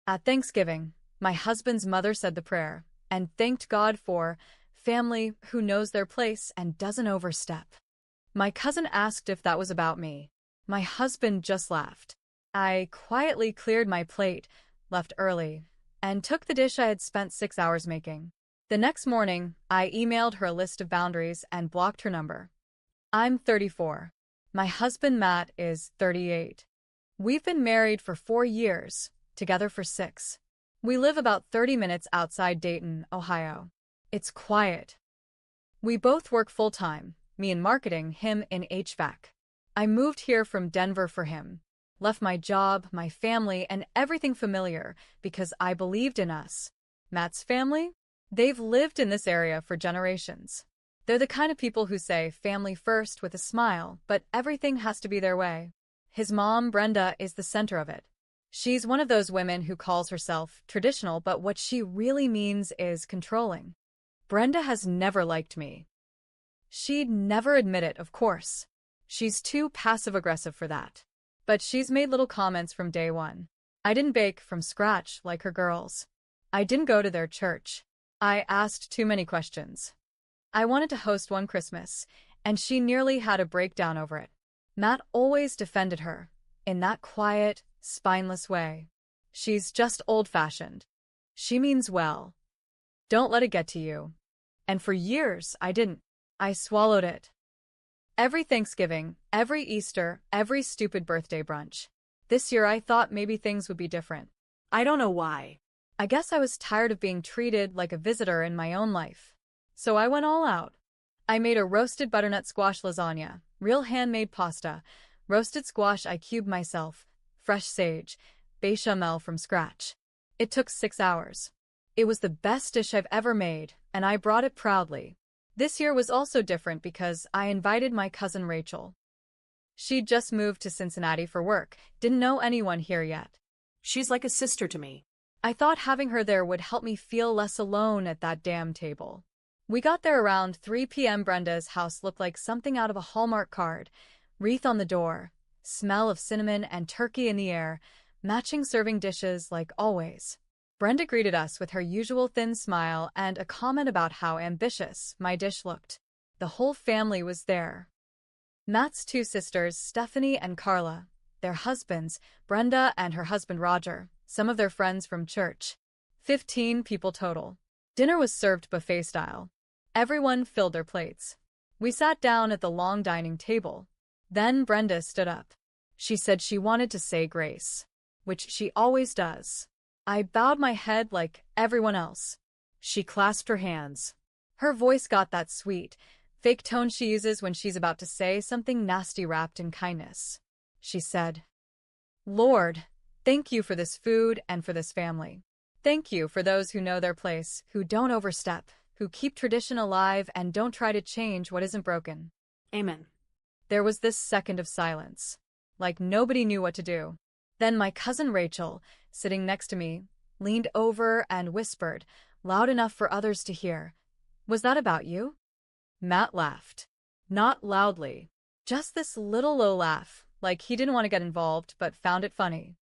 At Thanksgiving, my husband's mother said the prayer and thanked God for family who knows their place and doesn't overstep. My cousin asked if that was about me. My husband just laughed. I quietly cleared my plate, left early, and took the dish I had spent 6 hours making. The next morning, I emailed her a list of boundaries and blocked her number. I'm 34. My husband Matt is 38. We've been married for 4 years, together for 6. We live about 30 minutes outside Dayton, Ohio. It's quiet. We both work full-time, me in marketing, him in HVAC. I moved here from Denver for him, left my job, my family, and everything familiar because I believed in us. Matt's family? They've lived in this area for generations. They're the kind of people who say family first with a smile, but everything has to be their way. His mom, Brenda, is the center of it. She's one of those women who calls herself traditional, but what she really means is controlling. Brenda has never liked me. She'd never admit it, of course. She's too passive-aggressive for that. But she's made little comments from day one. I didn't bake from scratch like her girls. I didn't go to their church. I asked too many questions. I wanted to host one Christmas, and she nearly had a breakdown over it. Matt always defended her, in that quiet, spineless way. She's just old-fashioned. She means well. Don't let it get to you. And for years, I didn't. I swallowed it. Every Thanksgiving, every Easter, every stupid birthday brunch. This year I thought maybe things would be different. I don't know why. I guess I was tired of being treated like a visitor in my own life. So I went all out. I made a roasted butternut squash lasagna, real handmade pasta, roasted squash I cubed myself, fresh sage, bechamel from scratch. It took 6 hours. It was the best dish I've ever made, and I brought it proudly. This year was also different because I invited my cousin Rachel. She'd just moved to Cincinnati for work, didn't know anyone here yet. She's like a sister to me. I thought having her there would help me feel less alone at that damn table. We got there around 3 p.m. Brenda's house looked like something out of a Hallmark card. Wreath on the door, smell of cinnamon and turkey in the air, matching serving dishes like always. Brenda greeted us with her usual thin smile and a comment about how ambitious my dish looked. The whole family was there. Matt's 2 sisters, Stephanie and Carla, their husbands, Brenda and her husband Roger, some of their friends from church. 15 people total. Dinner was served buffet style. Everyone filled their plates. We sat down at the long dining table. Then Brenda stood up. She said she wanted to say grace, which she always does. I bowed my head like everyone else. She clasped her hands. Her voice got that sweet, fake tone she uses when she's about to say something nasty wrapped in kindness. She said, "Lord, thank you for this food and for this family. Thank you for those who know their place, who don't overstep, who keep tradition alive and don't try to change what isn't broken." Amen. There was this second of silence, like nobody knew what to do. Then my cousin Rachel, sitting next to me, leaned over and whispered, loud enough for others to hear, "Was that about you?" Matt laughed. Not loudly. Just this little low laugh, like he didn't want to get involved but found it funny.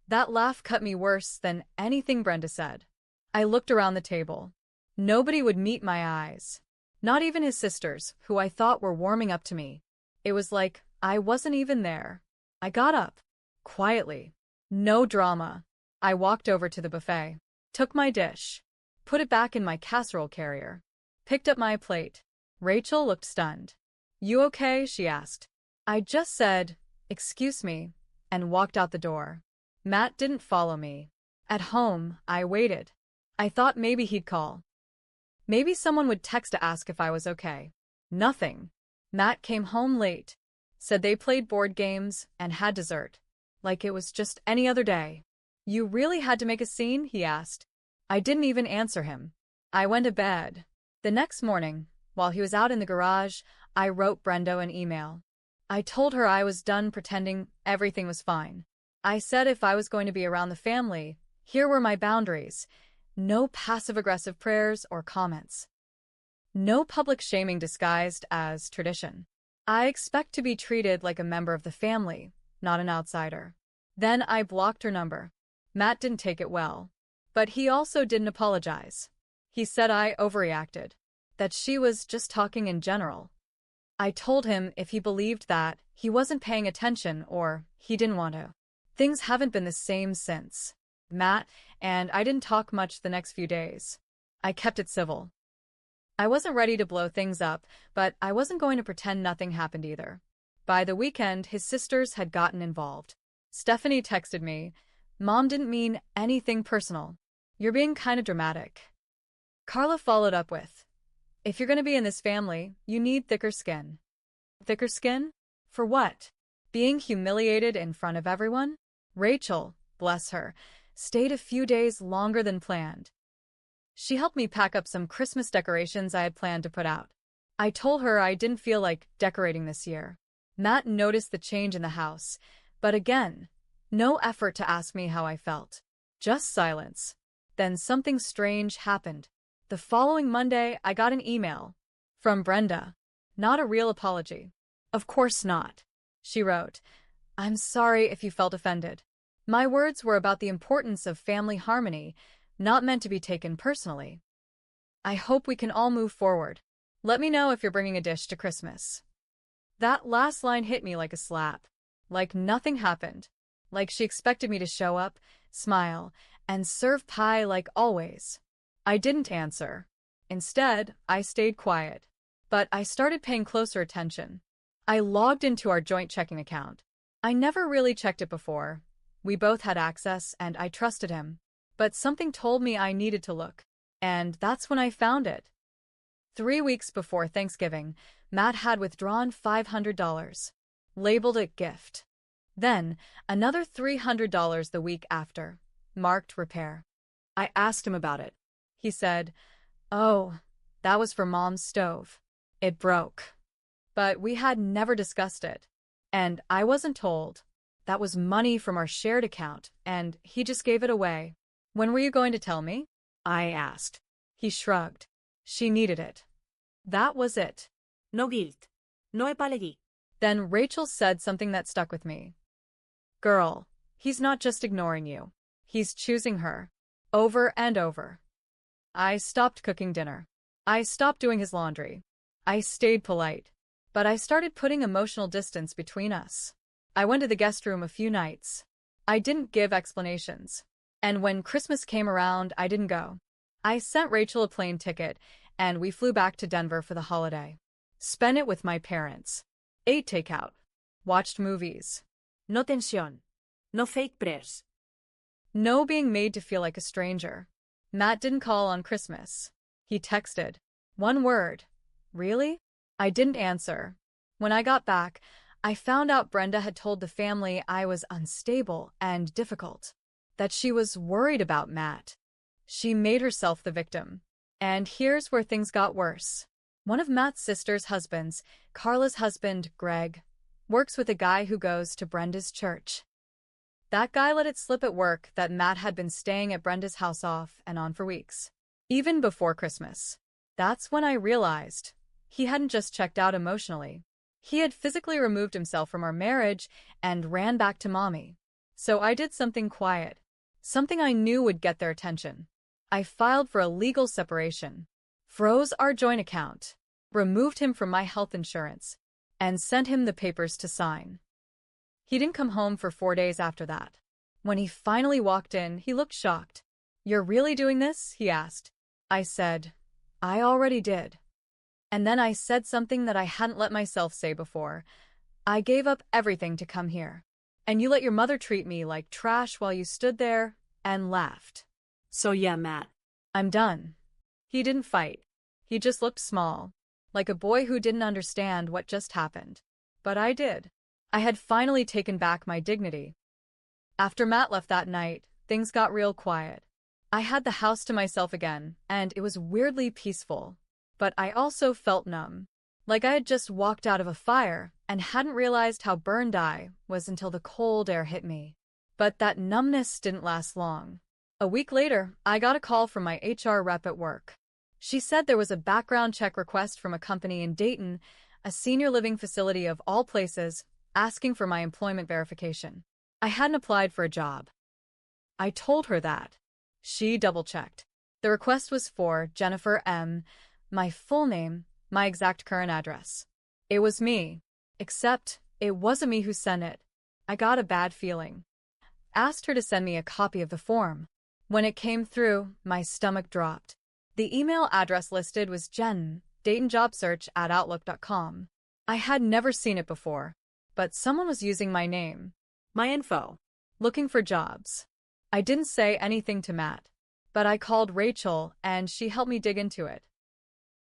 That laugh cut me worse than anything Brenda said. I looked around the table. Nobody would meet my eyes. Not even his sisters, who I thought were warming up to me. It was like I wasn't even there. I got up. Quietly. No drama. I walked over to the buffet. Took my dish. Put it back in my casserole carrier. Picked up my plate. Rachel looked stunned. "You okay?" she asked. I just said, "Excuse me," and walked out the door. Matt didn't follow me. At home, I waited. I thought maybe he'd call. Maybe someone would text to ask if I was okay. Nothing. Matt came home late. Said they played board games and had dessert. Like it was just any other day. "You really had to make a scene?" he asked. I didn't even answer him. I went to bed. The next morning, while he was out in the garage, I wrote Brenda an email. I told her I was done pretending everything was fine. I said if I was going to be around the family, here were my boundaries. No passive-aggressive prayers or comments. No public shaming disguised as tradition. I expect to be treated like a member of the family, not an outsider. Then I blocked her number. Matt didn't take it well. But he also didn't apologize. He said I overreacted, that she was just talking in general. I told him if he believed that, he wasn't paying attention or he didn't want to. Things haven't been the same since. Matt and I didn't talk much the next few days. I kept it civil. I wasn't ready to blow things up, but I wasn't going to pretend nothing happened either. By the weekend, his sisters had gotten involved. Stephanie texted me, "Mom didn't mean anything personal. You're being kind of dramatic." Carla followed up with, "If you're going to be in this family, you need thicker skin." Thicker skin? For what? Being humiliated in front of everyone? Rachel, bless her, stayed a few days longer than planned. She helped me pack up some Christmas decorations I had planned to put out. I told her I didn't feel like decorating this year. Matt noticed the change in the house, but again, no effort to ask me how I felt. Just silence. Then something strange happened. The following Monday, I got an email from Brenda. Not a real apology. Of course not. She wrote, "I'm sorry if you felt offended. My words were about the importance of family harmony, not meant to be taken personally. I hope we can all move forward. Let me know if you're bringing a dish to Christmas." That last line hit me like a slap. Like nothing happened. Like she expected me to show up, smile, and serve pie like always. I didn't answer. Instead, I stayed quiet. But I started paying closer attention. I logged into our joint checking account. I never really checked it before. We both had access, and I trusted him. But something told me I needed to look. And that's when I found it. 3 weeks before Thanksgiving, Matt had withdrawn $500, labeled it gift. Then, another $300 the week after, marked repair. I asked him about it. He said, "Oh, that was for Mom's stove. It broke." But we had never discussed it. And I wasn't told. That was money from our shared account, and he just gave it away. "When were you going to tell me?" I asked. He shrugged. She needed it. That was it. No guilt. No apology. Then Rachel said something that stuck with me. "Girl, he's not just ignoring you. He's choosing her. Over and over." I stopped cooking dinner. I stopped doing his laundry. I stayed polite. But I started putting emotional distance between us. I went to the guest room a few nights. I didn't give explanations. And when Christmas came around, I didn't go. I sent Rachel a plane ticket, and we flew back to Denver for the holiday. Spent it with my parents. Ate takeout. Watched movies. No tensión. No fake prayers. No being made to feel like a stranger. Matt didn't call on Christmas. He texted. One word. "Really?" I didn't answer. When I got back, I found out Brenda had told the family I was unstable and difficult. That she was worried about Matt. She made herself the victim. And here's where things got worse. One of Matt's sister's husbands, Carla's husband, Greg, works with a guy who goes to Brenda's church. That guy let it slip at work that Matt had been staying at Brenda's house off and on for weeks. Even before Christmas. That's when I realized he hadn't just checked out emotionally. He had physically removed himself from our marriage and ran back to Mommy. So I did something quiet. Something I knew would get their attention. I filed for a legal separation, froze our joint account, removed him from my health insurance, and sent him the papers to sign. He didn't come home for 4 days after that. When he finally walked in, he looked shocked. "You're really doing this?" he asked. I said, "I already did." And then I said something that I hadn't let myself say before. "I gave up everything to come here. And you let your mother treat me like trash while you stood there and laughed." So yeah, Matt. I'm done. He didn't fight. He just looked small, like a boy who didn't understand what just happened. But I did. I had finally taken back my dignity. After Matt left that night, things got real quiet. I had the house to myself again, and it was weirdly peaceful. But I also felt numb, like I had just walked out of a fire and hadn't realized how burned I was until the cold air hit me. But that numbness didn't last long. A week later, I got a call from my HR rep at work. She said there was a background check request from a company in Dayton, a senior living facility of all places, asking for my employment verification. I hadn't applied for a job. I told her that. She double-checked. The request was for Jennifer M., my full name, my exact current address. It was me. Except, it wasn't me who sent it. I got a bad feeling. Asked her to send me a copy of the form. When it came through, my stomach dropped. The email address listed was Jen, DaytonJobSearch@outlook.com. I had never seen it before, but someone was using my name. My info. Looking for jobs. I didn't say anything to Matt, but I called Rachel and she helped me dig into it.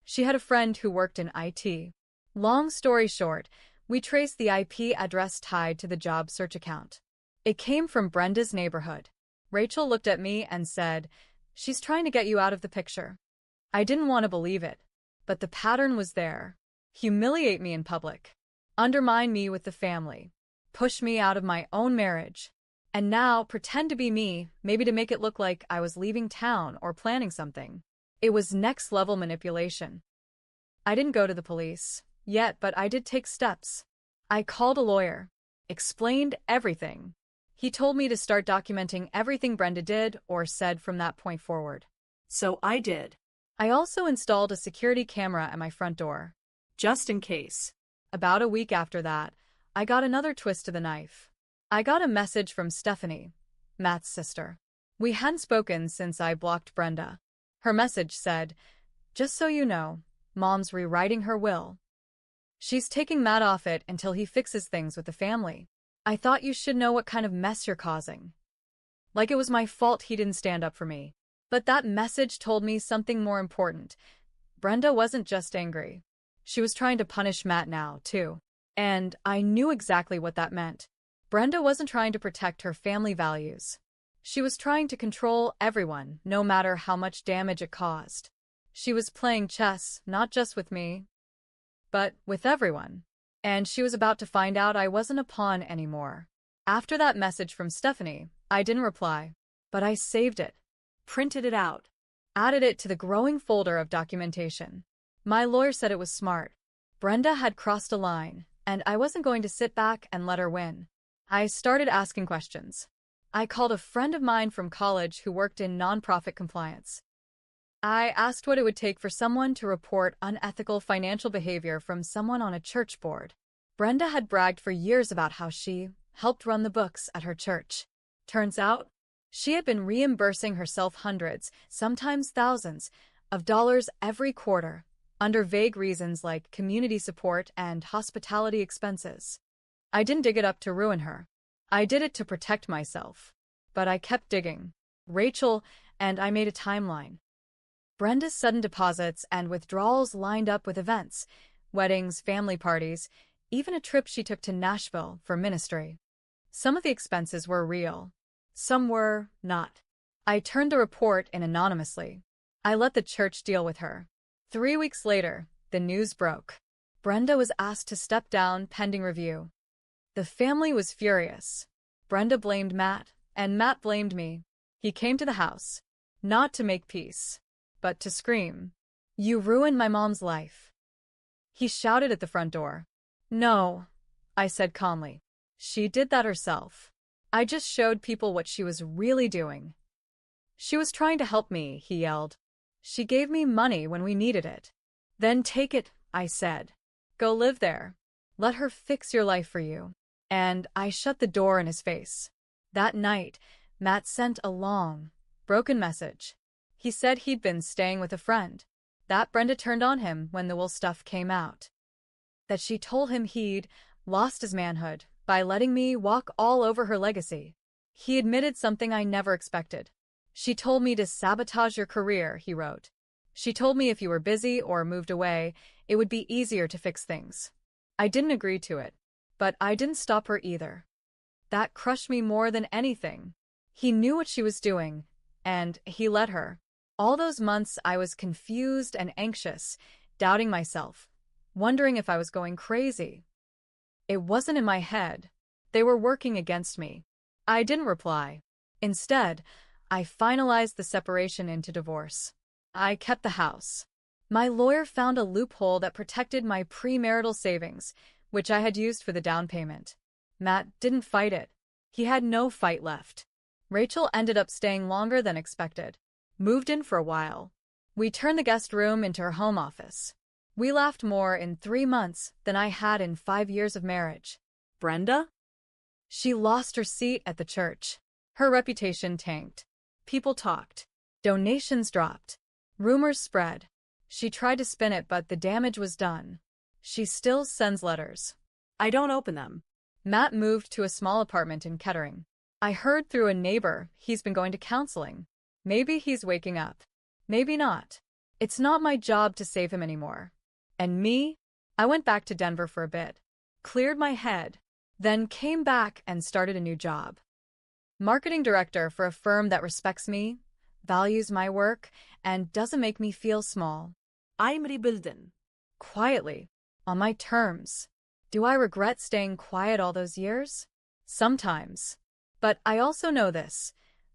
She had a friend who worked in IT. Long story short, we traced the IP address tied to the job search account. It came from Brenda's neighborhood. Rachel looked at me and said, "She's trying to get you out of the picture." I didn't want to believe it, but the pattern was there. Humiliate me in public. Undermine me with the family. Push me out of my own marriage. And now pretend to be me, maybe to make it look like I was leaving town or planning something. It was next-level manipulation. I didn't go to the police yet, but I did take steps. I called a lawyer, explained everything. He told me to start documenting everything Brenda did or said from that point forward. So I did. I also installed a security camera at my front door. Just in case. About a week after that, I got another twist to the knife. I got a message from Stephanie, Matt's sister. We hadn't spoken since I blocked Brenda. Her message said, "Just so you know, Mom's rewriting her will. She's taking Matt off it until he fixes things with the family. I thought you should know what kind of mess you're causing." Like it was my fault he didn't stand up for me. But that message told me something more important. Brenda wasn't just angry. She was trying to punish Matt now, too. And I knew exactly what that meant. Brenda wasn't trying to protect her family values. She was trying to control everyone, no matter how much damage it caused. She was playing chess, not just with me, but with everyone. And she was about to find out I wasn't a pawn anymore. After that message from Stephanie, I didn't reply, but I saved it, Printed it out. added it to the growing folder of documentation. My lawyer said it was smart. Brenda had crossed a line, and I wasn't going to sit back and let her win. I started asking questions. I called a friend of mine from college who worked in nonprofit compliance. I asked what it would take for someone to report unethical financial behavior from someone on a church board. Brenda had bragged for years about how she helped run the books at her church. Turns out, she had been reimbursing herself hundreds, sometimes thousands, of dollars every quarter, under vague reasons like community support and hospitality expenses. I didn't dig it up to ruin her. I did it to protect myself. But I kept digging. Rachel and I made a timeline. Brenda's sudden deposits and withdrawals lined up with events, weddings, family parties, even a trip she took to Nashville for ministry. Some of the expenses were real. Some were not. I turned the report in anonymously. I let the church deal with her. 3 weeks later, the news broke. Brenda was asked to step down pending review. The family was furious. Brenda blamed Matt, and Matt blamed me. He came to the house, not to make peace, but to scream, "You ruined my mom's life." He shouted at the front door. "No," I said calmly. "She did that herself. I just showed people what she was really doing." "She was trying to help me," he yelled. "She gave me money when we needed it." "Then take it," I said. "Go live there. Let her fix your life for you." And I shut the door in his face. That night, Matt sent a long, broken message. He said he'd been staying with a friend, that Brenda turned on him when the will stuff came out, that she told him he'd lost his manhood by letting me walk all over her legacy. He admitted something I never expected. "She told me to sabotage your career," he wrote. "She told me if you were busy or moved away, it would be easier to fix things." I didn't agree to it, but I didn't stop her either. That crushed me more than anything. He knew what she was doing, and he let her. All those months I was confused and anxious, doubting myself, wondering if I was going crazy. It wasn't in my head. They were working against me. I didn't reply. Instead, I finalized the separation into divorce. I kept the house. My lawyer found a loophole that protected my premarital savings, which I had used for the down payment. Matt didn't fight it. He had no fight left. Rachel ended up staying longer than expected. Moved in for a while. We turned the guest room into her home office. We laughed more in 3 months than I had in 5 years of marriage. Brenda? She lost her seat at the church. Her reputation tanked. People talked. Donations dropped. Rumors spread. She tried to spin it, but the damage was done. She still sends letters. I don't open them. Matt moved to a small apartment in Kettering. I heard through a neighbor he's been going to counseling. Maybe he's waking up. Maybe not. It's not my job to save him anymore. And me? I went back to Denver for a bit. Cleared my head. Then came back and started a new job. Marketing director for a firm that respects me, values my work, and doesn't make me feel small. I'm rebuilding. Quietly. On my terms. Do I regret staying quiet all those years? Sometimes. But I also know this.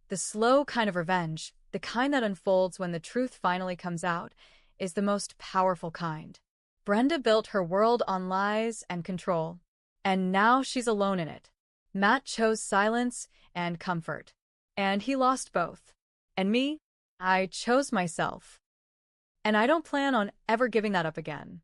The slow kind of revenge, the kind that unfolds when the truth finally comes out, is the most powerful kind. Brenda built her world on lies and control. And now she's alone in it. Matt chose silence and comfort. And he lost both. And me? I chose myself. And I don't plan on ever giving that up again.